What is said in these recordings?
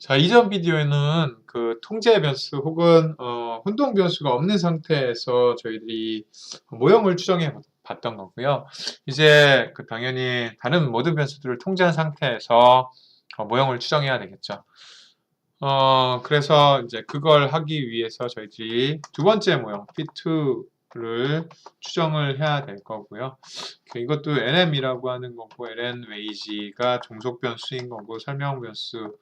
자, 이전 비디오에는 그 통제 변수 혹은 혼동 변수가 없는 상태에서 저희들이 모형을 추정해 봤던 거고요. 이제 당연히 다른 모든 변수들을 통제한 상태에서 모형을 추정해야 되겠죠. 그래서 이제 그걸 하기 위해서 저희들이 두 번째 모형 P2를 추정을 해야 될 거고요. 이것도 LM이라고 하는 거고, LN 웨이지가 종속 변수인 거고, 설명 변수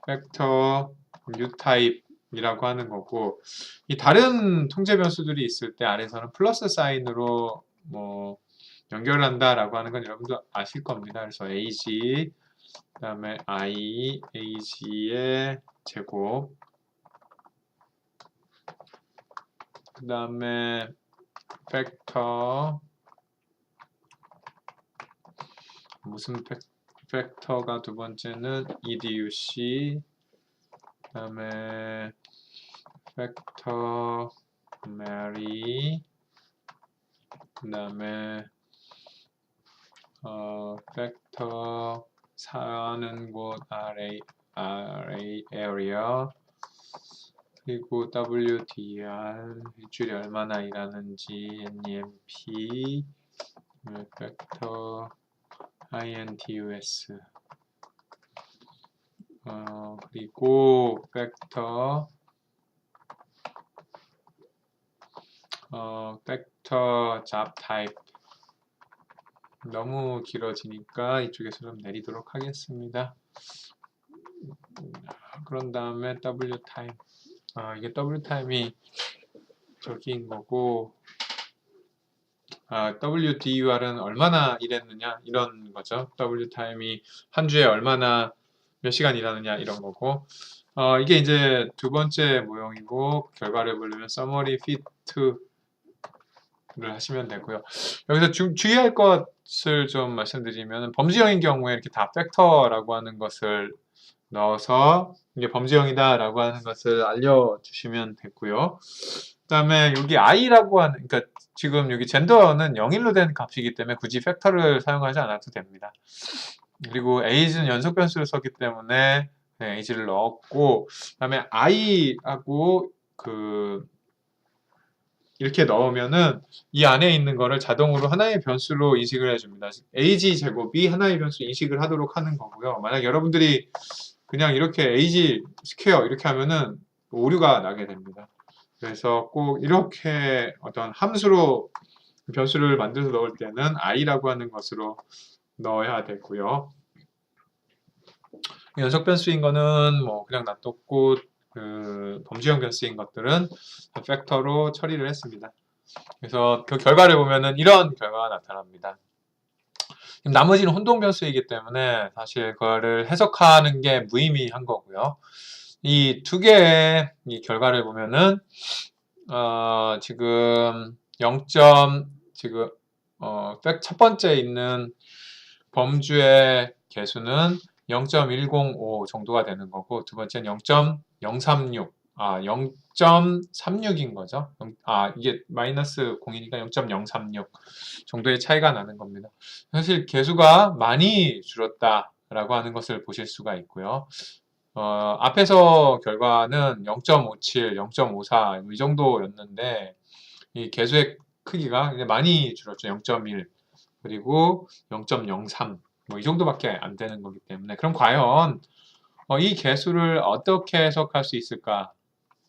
벡터 뉴 타입이라고 하는 거고, 이 다른 통제 변수들이 있을 때 아래서는 플러스 사인으로 뭐 연결한다라고 하는 건 여러분도 아실 겁니다. 그래서 ag 그다음에 i ag의 제곱 그다음에 벡터 무슨 벡터가 두 번째는 educ 그다음에 벡터 mary 그다음에 벡터 사는 곳 area 그리고 WDR 일주일에 얼마나 일하는지 NEMP 벡터 INTUS 그리고 벡터 벡터 job type 너무 길어지니까 이쪽에서 좀 내리도록 하겠습니다. 그런 다음에 W 타임 이게 W 타임이 저기인 거고 WDUR은 얼마나 일했느냐 이런 거죠. W 타임이 한 주에 얼마나 몇 시간 일하느냐 이런 거고 이게 이제 두 번째 모형이고 결과를 보려면 summary fit를 하시면 되고요. 여기서 주의할 것을 좀 말씀드리면 범주형인 경우에 이렇게 다 팩터라고 하는 것을 넣어서 이게 범주형이다라고 하는 것을 알려주시면 되고요. 그 다음에 여기 i라고 하는 그러니까 지금 여기 젠더는 0일로 된 값이기 때문에 굳이 팩터를 사용하지 않아도 됩니다. 그리고 age는 연속 변수를 썼기 때문에 age를 넣었고 그 다음에 i하고 이렇게 넣으면은 이 안에 있는 거를 자동으로 하나의 변수로 인식을 해줍니다. ag 제곱이 하나의 변수 인식을 하도록 하는 거고요. 만약 여러분들이 그냥 이렇게 ag 스퀘어 이렇게 하면은 오류가 나게 됩니다. 그래서 꼭 이렇게 어떤 함수로 변수를 만들어서 넣을 때는 i라고 하는 것으로 넣어야 되고요. 연속 변수인 거는 뭐 그냥 놔뒀고 범주형 변수인 것들은 팩터로 처리를 했습니다. 그래서 그 결과를 보면은 이런 결과가 나타납니다. 나머지는 혼동 변수이기 때문에 사실 그거를 해석하는 게 무의미한 거고요. 이 두 개의 이 결과를 보면은 지금 0. 지금 첫 번째 있는 범주의 개수는 0.105 정도가 되는 거고 두 번째는 0.036 0.36인 거죠. 이게 마이너스 0이니까 0.036 정도의 차이가 나는 겁니다. 사실 개수가 많이 줄었다라고 하는 것을 보실 수가 있고요. 앞에서 결과는 0.57, 0.54 이 정도였는데 이 개수의 크기가 이제 많이 줄었죠. 0.1 그리고 0.03 뭐 이 정도밖에 안 되는 거기 때문에 그럼 과연 이 개수를 어떻게 해석할 수 있을까라고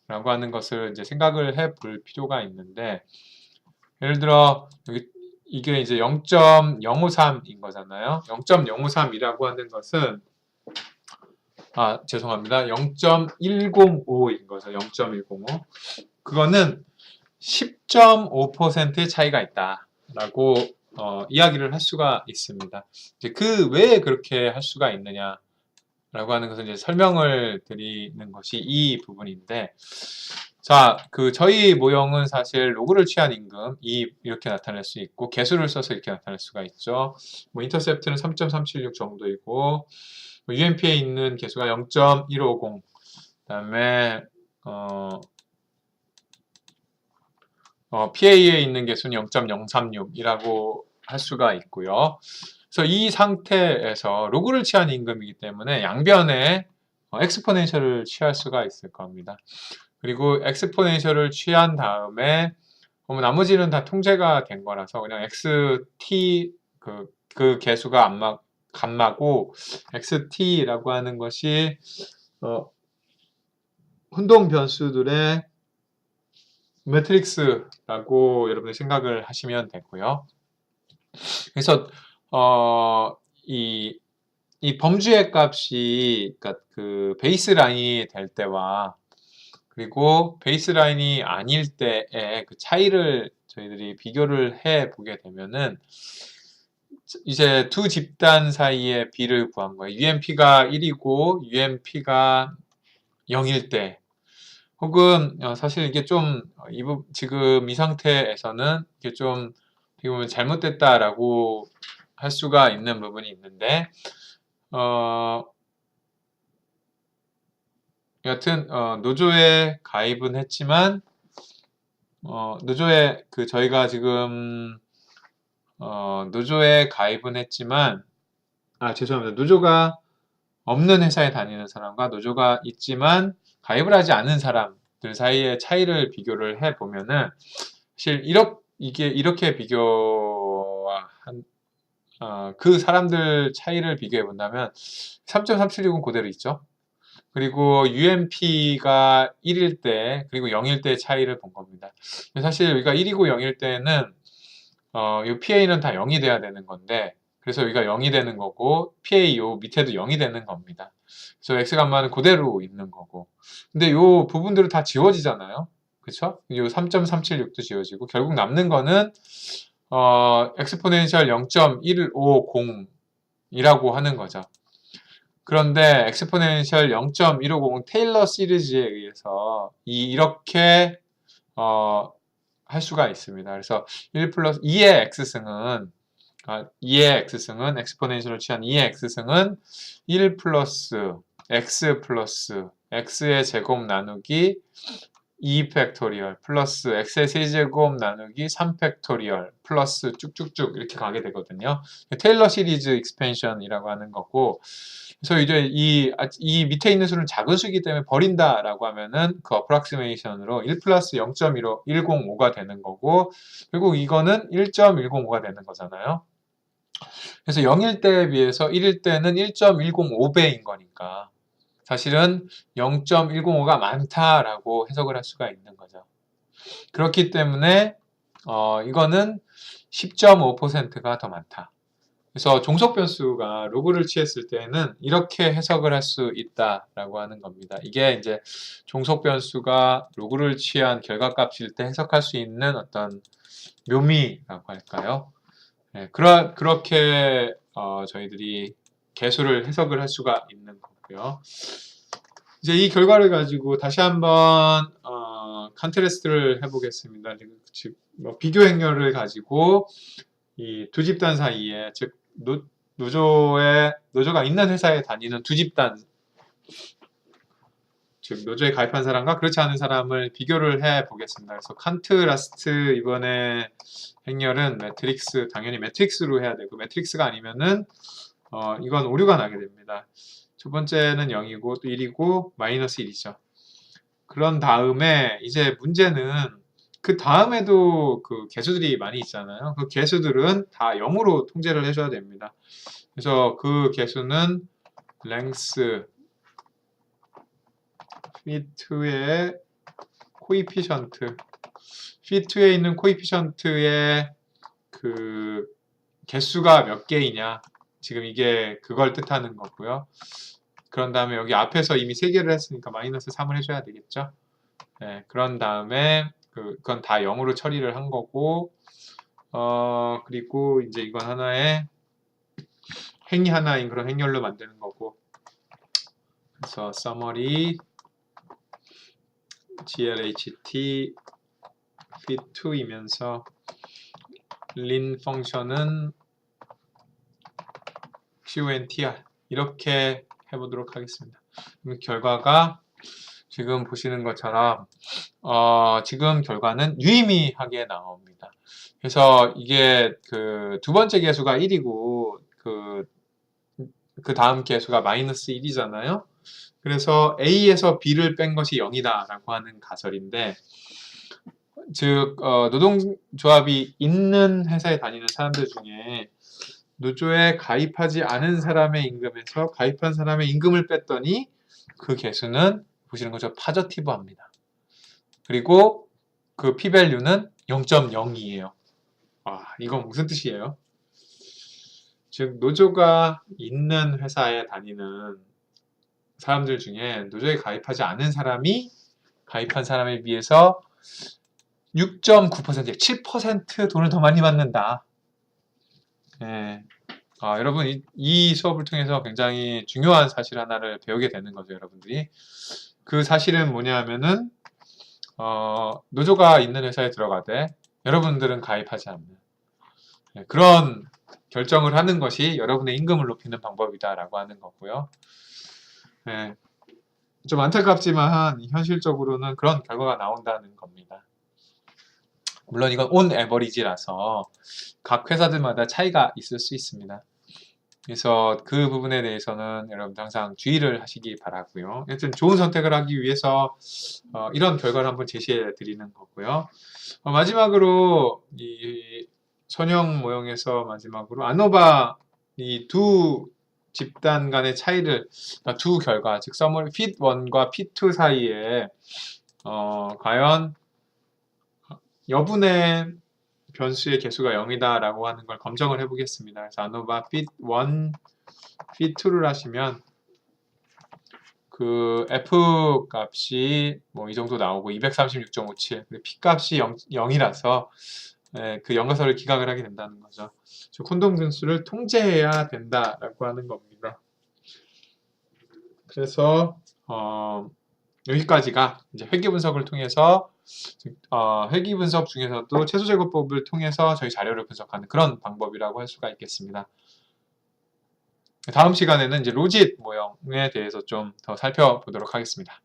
하는 것을 이제 생각을 해볼 필요가 있는데 예를 들어 여기 이게 이제 0.053인 거잖아요. 0.053이라고 하는 것은 죄송합니다. 0.105인 거죠. 0.105. 그거는 10.5%의 차이가 있다라고 이야기를 할 수가 있습니다. 이제 왜 그렇게 할 수가 있느냐라고 하는 것을 이제 설명을 드리는 것이 이 부분인데, 자, 저희 모형은 사실 로그를 취한 임금 이렇게 나타낼 수 있고 개수를 써서 이렇게 나타낼 수가 있죠. 뭐 인터셉트는 3.376 정도이고 UMP에 있는 개수가 0.150 그다음에 PA에 있는 개수는 0.036이라고 할 수가 있고요. 그래서 이 상태에서 로그를 취한 임금이기 때문에 양변에 엑스포넨셜을 취할 수가 있을 겁니다. 그리고 엑스포넨셜을 취한 다음에 나머지는 다 통제가 된 거라서 그냥 xt 그 개수가 감마고 xt라고 하는 것이 혼동 변수들의 매트릭스라고 여러분들 생각을 하시면 되고요. 그래서 이 범주의 값이 그러니까 그 베이스라인이 될 때와 그리고 베이스라인이 아닐 때의 그 차이를 저희들이 비교를 해 보게 되면은 이제 두 집단 사이의 비를 구한 거예요. UMP가 1이고 UMP가 0일 때 혹은 사실 이게 좀 지금 이 상태에서는 이게 좀 어떻게 보면 잘못됐다라고 할 수가 있는 부분이 있는데 여하튼 노조에 가입은 했지만 노조에 저희가 지금 노조에 가입은 했지만 죄송합니다. 노조가 없는 회사에 다니는 사람과 노조가 있지만 가입을 하지 않은 사람들 사이의 차이를 비교를 해 보면은 사실 이렇게 비교한 그 사람들 차이를 비교해 본다면 3.376은 그대로 있죠. 그리고 UMP가 1일 때 그리고 0일 때 차이를 본 겁니다. 사실 여기가 1이고 0일 때는 이 PA는 다 0이 돼야 되는 건데 그래서 여기가 0이 되는 거고 PA 요 밑에도 0이 되는 겁니다. 그래서 X감마는 그대로 있는 거고 근데 요 부분들은 다 지워지잖아요. 그쵸? 요 3.376도 지워지고 결국 남는 거는 엑스포넨셜 0.150이라고 하는 거죠. 그런데 엑스포넨셜 0.150은 테일러 시리즈에 의해서 이렇게 할 수가 있습니다. 그래서 1 플러스 2의 x승은 엑스포넨셜을 취한 2의 x승은 1 플러스 x 플러스 x의 제곱 나누기 2 팩토리얼 플러스 x의 세제곱 나누기 3 팩토리얼 플러스 쭉쭉쭉 이렇게 가게 되거든요. 테일러 시리즈 익스펜션이라고 하는 거고 그래서 이제 이 밑에 있는 수는 작은 수이기 때문에 버린다라고 하면은 그 어프락시메이션으로 1 플러스 0.105가 되는 거고 결국 이거는 1.105가 되는 거잖아요. 그래서 0일 때에 비해서 1일 때는 1.105배인 거니까 사실은 0.105가 많다라고 해석을 할 수가 있는 거죠. 그렇기 때문에 이거는 10.5%가 더 많다. 그래서 종속 변수가 로그를 취했을 때는 이렇게 해석을 할 수 있다라고 하는 겁니다. 이게 이제 종속 변수가 로그를 취한 결과값일 때 해석할 수 있는 어떤 묘미라고 할까요? 네, 그렇게 저희들이 개수를 해석을 할 수가 있는 거고요. 이제 이 결과를 가지고 다시 한번 컨트레스트를 해보겠습니다. 즉 비교 행렬을 가지고 이 두 집단 사이에 즉 노조가 있는 회사에 다니는 두 집단 즉 노조에 가입한 사람과 그렇지 않은 사람을 비교를 해 보겠습니다. 그래서 컨트라스트 이번에 행렬은 매트릭스 당연히 매트릭스로 해야 되고 매트릭스가 아니면은 이건 오류가 나게 됩니다. 첫 번째는 0이고 또 1이고 마이너스 1이죠. 그런 다음에 이제 문제는 그 다음에도 그 개수들이 많이 있잖아요. 그 개수들은 다 0으로 통제를 해줘야 됩니다. 그래서 그 개수는 length fit의 코이피션트 fit에 있는 코이피션트의 그 개수가 몇 개이냐 지금 이게 그걸 뜻하는 거고요. 그런 다음에 여기 앞에서 이미 3개를 했으니까 마이너스 3을 해줘야 되겠죠. 네, 그런 다음에 그건 다 0으로 처리를 한 거고 그리고 이제 이건 하나의 행위 하나인 그런 행렬로 만드는 거고 그래서 summary glht fit2이면서 lin 펑션은 qntr 이렇게 해보도록 하겠습니다. 결과가 지금 보시는 것처럼 지금 결과는 유의미하게 나옵니다. 그래서 이게 그 두 번째 개수가 1이고 그 다음 개수가 마이너스 1이잖아요. 그래서 A에서 B를 뺀 것이 0이다라고 하는 가설인데, 즉 노동조합이 있는 회사에 다니는 사람들 중에 노조에 가입하지 않은 사람의 임금에서 가입한 사람의 임금을 뺐더니 그 개수는 보시는 것처럼 파저티브합니다. 그리고 그 P밸류는 0.02예요. 이건 무슨 뜻이에요? 즉 노조가 있는 회사에 다니는 사람들 중에 노조에 가입하지 않은 사람이 가입한 사람에 비해서 6.9%, 7% 돈을 더 많이 받는다. 예. 여러분 이 수업을 통해서 굉장히 중요한 사실 하나를 배우게 되는 거죠, 여러분들이. 그 사실은 뭐냐 하면은 노조가 있는 회사에 들어가되 여러분들은 가입하지 않는 그런 결정을 하는 것이 여러분의 임금을 높이는 방법이다라고 하는 거고요. 좀 안타깝지만 현실적으로는 그런 결과가 나온다는 겁니다. 물론 이건 온 에버리지라서 각 회사들마다 차이가 있을 수 있습니다. 그래서 그 부분에 대해서는 여러분들 항상 주의를 하시기 바라고요. 하여튼 좋은 선택을 하기 위해서 이런 결과를 한번 제시해 드리는 거고요. 마지막으로 이 선형 모형에서 마지막으로 아노바 이 두 집단 간의 차이를 두 결과 즉 서머리 fit1과 fit2 사이에 과연 여분의 변수의 개수가 0이다 라고 하는 걸 검증을 해 보겠습니다. 그래서 아노바 fit1, fit2를 하시면 그 f 값이 뭐 이 정도 나오고 236.57 그리고 p 값이 0이라서 그 연가설을 기각을 하게 된다는 거죠. 콘돔 근수를 통제해야 된다라고 하는 겁니다. 그래서 여기까지가 이제 회귀 분석을 통해서 회귀 분석 중에서도 최소 제거법을 통해서 저희 자료를 분석하는 그런 방법이라고 할 수가 있겠습니다. 다음 시간에는 이제 로짓 모형에 대해서 좀 더 살펴보도록 하겠습니다.